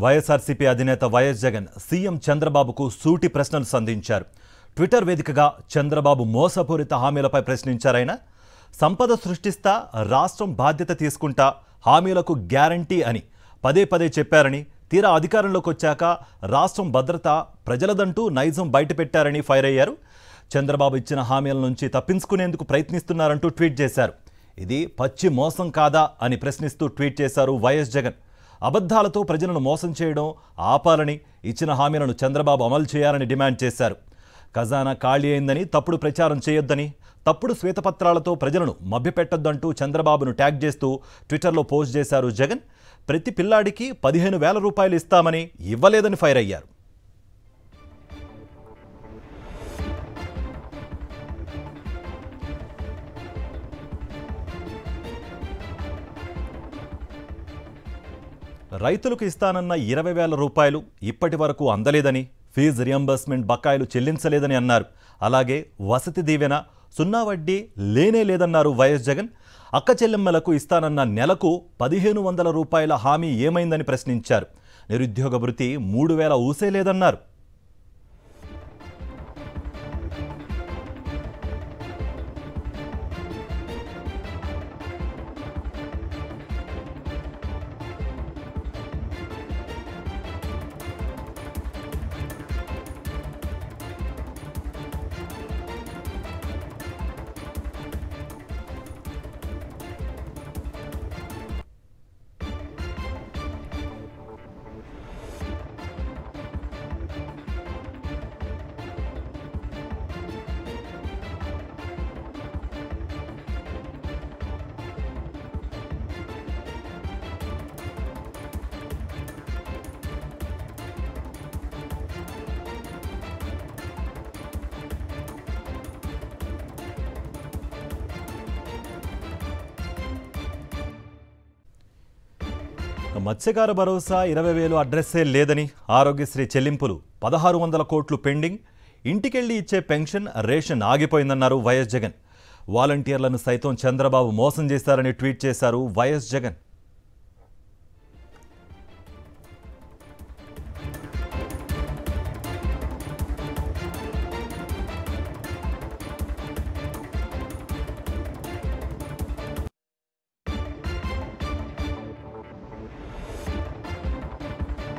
వైఎస్ఆర్సీపీ అధినేత YS Jagan CM చంద్రబాబుకు సూటి ప్రశ్నలు సంధించారు. ట్విట్టర్ వేదికగా చంద్రబాబు మోసపూరిత హామీలపై ప్రశ్నించారాయన. సంపద సృష్టిస్తా, రాష్ట్రం బాధ్యత తీసుకుంటా, హామీలకు గ్యారంటీ అని పదే పదే చెప్పారని, తీరా అధికారంలోకి వచ్చాక రాష్ట్రం భద్రత ప్రజలదంటూ నైజం బయటపెట్టారని ఫైర్ అయ్యారు. చంద్రబాబు ఇచ్చిన హామీల నుంచి తప్పించుకునేందుకు ప్రయత్నిస్తున్నారంటూ ట్వీట్ చేశారు. ఇది పచ్చి మోసం కాదా అని ప్రశ్నిస్తూ ట్వీట్ చేశారు వైఎస్ జగన్. అబద్ధాలతో ప్రజలను మోసం చేయడం ఆపాలని, ఇచ్చిన హామీలను చంద్రబాబు అమలు చేయాలని డిమాండ్ చేశారు. ఖజానా ఖాళీ అయిందని తప్పుడు ప్రచారం చేయొద్దని, తప్పుడు శ్వేతపత్రాలతో ప్రజలను మభ్యపెట్టొద్దంటూ చంద్రబాబును ట్యాగ్ చేస్తూ ట్విట్టర్లో పోస్ట్ చేశారు జగన్. ప్రతి పిల్లాడికి 15,000 రూపాయలు ఇస్తామని ఇవ్వలేదని ఫైర్ అయ్యారు. రైతులకు ఇస్తానన్న 20,000 రూపాయలు ఇప్పటి వరకు అందలేదని, ఫీజు రియంబర్స్మెంట్ బకాయిలు చెల్లించలేదని అన్నారు. అలాగే వసతి దీవెన, సున్నా వడ్డీ లేనే లేదన్నారు వైఎస్ జగన్. అక్క చెల్లెమ్మలకు ఇస్తానన్న నెలకు 1,500 రూపాయల హామీ ఏమైందని ప్రశ్నించారు. నిరుద్యోగ భృతి 3,000 ఊసే లేదన్నారు. మత్స్యకార భరోసా 20,000 అడ్రస్సే లేదని, ఆరోగ్యశ్రీ చెల్లింపులు 1,600 కోట్లు పెండింగ్, ఇంటికెళ్లి ఇచ్చే పెన్షన్, రేషన్ ఆగిపోయిందన్నారు వైఎస్ జగన్. వాలంటీర్లను సైతం చంద్రబాబు మోసం చేశారని ట్వీట్ చేశారు వైఎస్ జగన్.